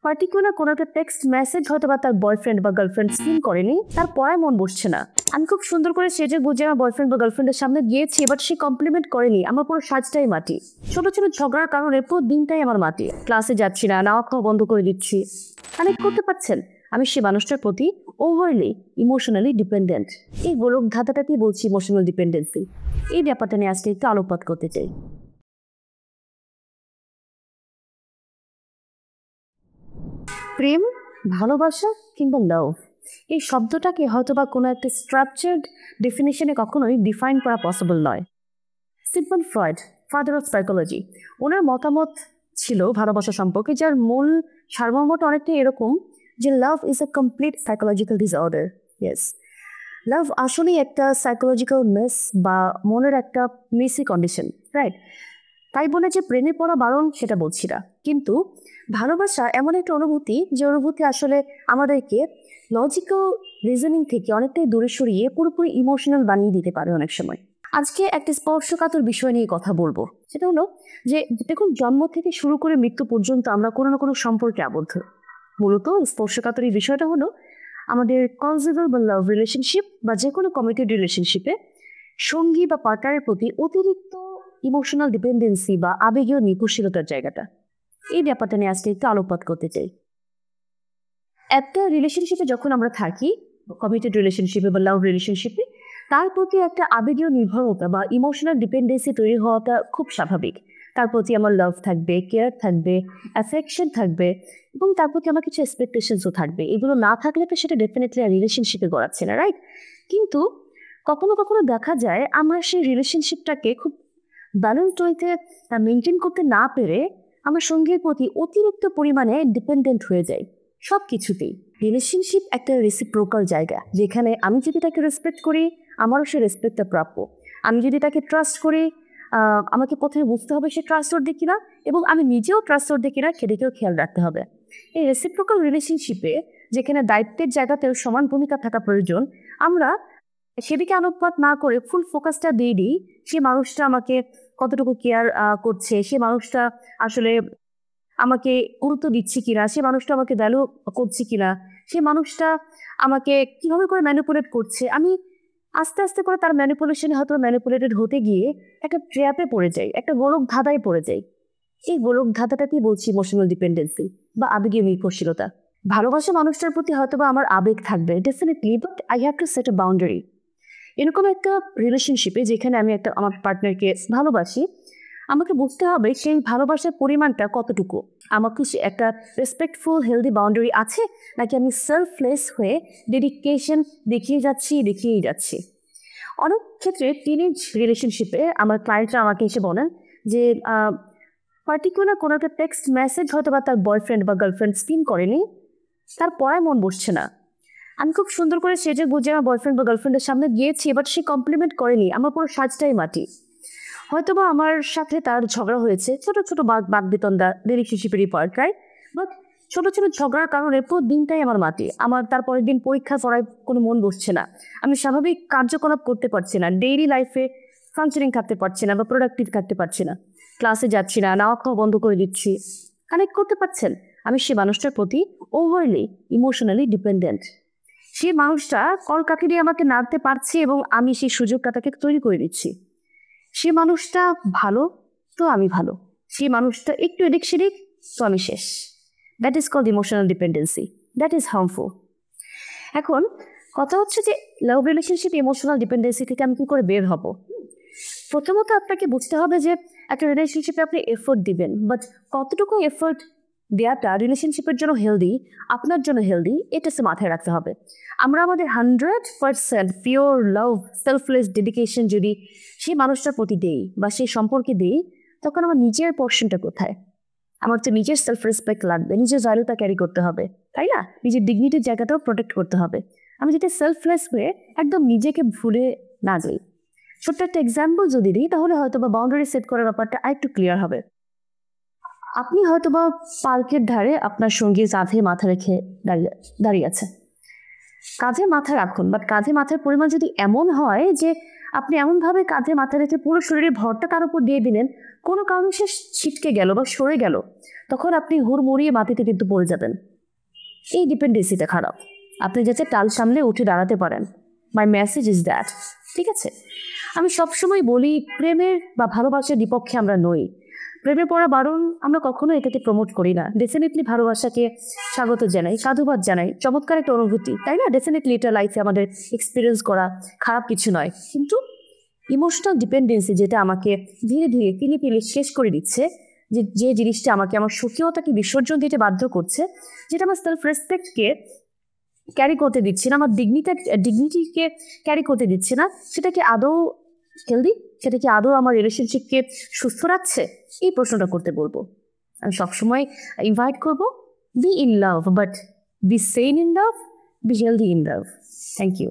Particular কোনো একটা text message হয়তো বা তার বয়ফ্রেন্ড বা গার্লফ্রেন্ড সিন করেনি, তার পড়ায় মন বসছে না। আমি খুব সুন্দর করে সেজে গুজে আমার বয়ফ্রেন্ড বা গার্লফ্রেন্ডের সামনে গিয়েছি, বাট সে কমপ্লিমেন্ট করেনি, আমার পুরো সাজটাই মাটি। ছোট ছোট ঝগড়ার কারণে পুরো দিনটাই আমার মাটি। ক্লাসে যাচ্ছি না, নাওয়া খাওয়া বন্ধ করে দিচ্ছি। কানেক্ট করতে পারছেন? আমি সে মানুষটার প্রতি ওভারলি ইমোশনালি ডিপেন্ডেন্ট। এই গোলক ধাঁধাটাকেই বলছি ইমোশনাল ডিপেন্ডেন্সি। এই ব্যাপারটা নিয়ে আজকে একটু আলোকপাত করতে চাই। প্রেম, ভালোবাসা কিংবা লাভ, এই শব্দটাকে হয়তোবা কোনো একটা স্ট্রাকচার্ড ডেফিনেশনে কখনোই ডিফাইন করা পসিবল নয়। Sigmund Freud, father of psychology, ওনার মতামত ছিল ভালোবাসা সম্পর্কে, যার মূল সারমর্মটা অনেকটাই এরকম যে love is a complete psychological disorder. Yes, love আসলেই একটা সাইকোলজিক্যাল মিস বা মনের একটা মিসি কন্ডিশন, রাইট? তাই বলে যে প্রেমে পড়া বারণ সেটা বলছি না, কিন্তু ভালোবাসা এমন একটা অনুভূতি যে অনুভূতি আসলে আমাদেরকে লজিক্যাল রিজনিং থেকে অনেকটাই দূরে সরিয়ে পুরোপুরি ইমোশনাল বানিয়ে দিতে পারে অনেক সময়। আজকে একটা স্পর্শকাতর বিষয় নিয়ে কথা বলবো, সেটা হলো যে দেখুন, জন্ম থেকে শুরু করে মৃত্যু পর্যন্ত আমরা কোনো না কোনো সম্পর্কে আবদ্ধ। মূলত স্পর্শকাতর এই বিষয়টা হলো আমাদের কনজুগাল বা লাভ রিলেশনশিপ বা যে কোনো কমিটেড রিলেশনশিপে সঙ্গী বা পার্টনারের প্রতি অতিরিক্ত ইমোশনাল ডিপেন্ডেন্সি বা আবেগীয় নির্ভরশীলতার জায়গাটা। এই ব্যাপারটা নিয়ে আজকে একটু আলোকপাত করতে চাই। একটা রিলেশনশিপে যখন আমরা থাকি, কমিটেড রিলেশনশিপে বা লাভ রিলেশনশিপে, তার প্রতি একটা আবেগীয় নির্ভরতা বা ইমোশনাল ডিপেন্ডেন্সি তৈরি হওয়াটা খুব স্বাভাবিক। তার প্রতি আমার লাভ থাকবে, কেয়ার থাকবে, অ্যাফেকশন থাকবে, এবং তার প্রতি আমার কিছু এক্সপেকটেশনসও থাকবে। এগুলো না থাকলে তো সেটা ডেফিনেটলি আর রিলেশনশিপে গড়াচ্ছে না, রাইট? কিন্তু কখনো কখনো দেখা যায় আমরা সেই রিলেশনশিপটাকে খুব ব্যালেন্সড ওয়েতে মেনটেন করতে না পেরে আমার সঙ্গীর প্রতি অতিরিক্ত পরিমাণে ডিপেন্ডেন্ট হয়ে যাই সব কিছুতেই। রিলেশনশিপ একটা রেসিপ্রোকাল জায়গা, যেখানে আমি যদি তাকে রেসপেক্ট করি, আমারও সে রেসপেক্টটা প্রাপ্য। আমি যদি তাকে ট্রাস্ট করি, আমাকে প্রথমে বুঝতে হবে সে ট্রাস্টওয়ার্দি কিনা, এবং আমি নিজেও ট্রাস্টওয়ার্দি কিনা সেদিকেও খেয়াল রাখতে হবে। এই রেসিপ্রোকাল রিলেশনশিপে যেখানে দায়িত্বের জায়গাতেও সমান ভূমিকা থাকা প্রয়োজন, আমরা সেদিকে আলোকপাত না করে ফুল ফোকাসটা দিয়ে দিই সে মানুষটা আমাকে কতটুকু কেয়ার করছে, সে মানুষটা আসলে আমাকে গুরুত্ব দিচ্ছে কিনা, সে মানুষটা আমাকে ভ্যালু করছে কিনা, সে মানুষটা আমাকে কিভাবে করে ম্যানিপুলেট করছে। আমি আস্তে আস্তে করে তার ম্যানিপুলেশনে হয়তো ম্যানিপুলেটেড হতে গিয়ে একটা ট্র্যাপে পড়ে যাই, একটা গোলক ধাঁধায় পড়ে যাই। এই গোলক ধাঁধাটাকেই বলছি ইমোশনাল ডিপেন্ডেন্সি বা আবেগীয় নির্ভরশীলতা। ভালোবাসা মানুষটার প্রতি হয়তো বা আমার আবেগ থাকবে definitely, but I have to set a boundary. এরকম একটা রিলেশনশিপে যেখানে আমি আমার পার্টনারকে ভালোবাসি, আমাকে বুঝতে হবে সেই ভালোবাসার পরিমাণটা কতটুকু। আমাকে একটা রেসপেক্টফুল হেলদি বাউন্ডারি আছে, নাকি আমি সেলফলেস হয়ে ডেডিকেশন দেখিয়েই যাচ্ছি। অনেক ক্ষেত্রে টিনেজ রিলেশনশিপে আমার ক্লায়েন্টরা আমাকে এসে বলেন যে পার্টিকুলার কোনো একটা টেক্সট মেসেজ হয়তো বা তার বয়ফ্রেন্ড বা গার্লফ্রেন্ড সিন করেনি, তার পড়ায় মন বসছে না। আমি খুব সুন্দর করে সেজে গুজে আমার বয়ফ্রেন্ড বা গার্লফ্রেন্ডের সামনে গিয়েছি, বাট সে কমপ্লিমেন্ট করেনি, আমার পুরো সাজটাই মাটি। হয়তোবা আমার সাথে তার ঝগড়া হয়েছে, ছোট ছোট বাদ বিতণ্ডা রিলেশনশিপেরই পার্ট, রাইট? বাট ছোট ছোট ঝগড়ার কারণে পুরো দিনটাই আমার মাটি। আমার তারপরের দিন পরীক্ষা পড়ায় কোনো মন বসছে না, আমি স্বাভাবিক কার্যকলাপ করতে পারছি না, ডেইলি লাইফে ফাংশনিং থাকতে পারছি না বা প্রোডাক্টিভ থাকতে পারছি না, ক্লাসে যাচ্ছি না, নাওয়া খাওয়া বন্ধ করে দিচ্ছি। কানেক্ট করতে পারছেন? আমি সে মানুষটার প্রতি ওভারলি ইমোশনালি ডিপেন্ডেন্ট। সে মানুষটা কলকাঠি দিয়ে আমাকে নাড়তে পারছে এবং আমি সেই সুযোগটা তাকে তৈরি করে দিচ্ছি। সে মানুষটা ভালো তো আমি ভালো, সে মানুষটা একটু এদিক সেদিক তো আমি শেষ। That is called emotional dependency, that is harmful. এখন কথা হচ্ছে যে লাভ রিলেশনশিপ ইমোশনাল ডিপেন্ডেন্সি থেকে আমি কি করে বের হব? প্রথমত আপনাকে বুঝতে হবে যে একটা রিলেশনশিপে আপনি এফোর্ট দিবেন, বাট কতটুকু এফোর্ট দেওয়াটা রিলেশনশিপের জন্য হেলদি, আপনার জন্য হেলদি, এটা মাথায় রাখতে হবে। আমরা আমাদের 100% পিওর লাভ, সেলফলেস ডেডিকেশন যদি সেই মানুষটার প্রতি দেই বা সেই সম্পর্কে দেই, তখন আমার নিজের পোর্শনটা কোথায়? আমার তো নিজের সেলফ রেসপেক্ট লাগবে, নিজের ভ্যালুটা ক্যারি করতে হবে, তাই না? নিজের ডিগনিটির জায়গাটাও প্রোটেক্ট করতে হবে। আমি যদি সেলফলেস হয়ে একদম নিজেকে ভুলে না যাই। ছোট্ট একটা এক্সাম্পল যদি দিই, তাহলে হয়তো বা বাউন্ডারি সেট করার ব্যাপারটা আরেকটু ক্লিয়ার হবে। আপনি হয়তো বা পার্কের ধারে আপনার সঙ্গীর কাঁধে মাথা রেখে দাঁড়িয়ে আছে। কাঁধে মাথা রাখুন, বাট কাঁধে মাথার পরিমাণ যদি এমন হয় যে আপনি এমনভাবে কাঁধে মাথা রেখে পুরো শরীরে ভরটা তার উপর দিয়ে দিলেন, কোনো কারণে সে ছিটকে গেল বা সরে গেল, তখন আপনি হুড়মুড়িয়ে মাটিতে কিন্তু পড়ে যাবেন। এই ডিপেন্ডেন্সিটা খারাপ। আপনি যাতে টাল সামলে উঠে দাঁড়াতে পারেন। মাই মেসেজ ইজ দ্যাট। ঠিক আছে, আমি সবসময় বলি প্রেমের বা ভালোবাসার বিপক্ষে আমরা নই। প্রেমে পড়া বারণ আমরা কখনো এটাকে প্রমোট করি না। ডেফিনেটলি ভালোবাসাকে স্বাগত জানাই, সাধুবাদ জানাই, চমৎকার একটা অনুভূতি, তাই না? ডেফিনেটলি এটা লাইফে আমাদের এক্সপিরিয়েন্স করা খারাপ কিছু নয়, কিন্তু ইমোশনাল ডিপেন্ডেন্সি যেটা আমাকে ধীরে ধীরে পিলে পিলে শেষ করে দিচ্ছে, যে জিনিসটা আমাকে আমার স্বকীয়তাকে বিসর্জন দিতে বাধ্য করছে, যেটা আমার সেলফ রেসপেক্টকে ক্যারি করতে দিচ্ছে না, আমার ডিগনিটিকে ক্যারি করতে দিচ্ছে না, সেটা কি আদৌ হেলদি? সেটা কি আদৌ আমার রিলেশনশিপকে সুস্থ রাখছে? এই প্রশ্নটা করতে বলবো। আমি সবসময় ইনভাইট করবো, be in love, but be sane in love, be healthy in love. Thank you.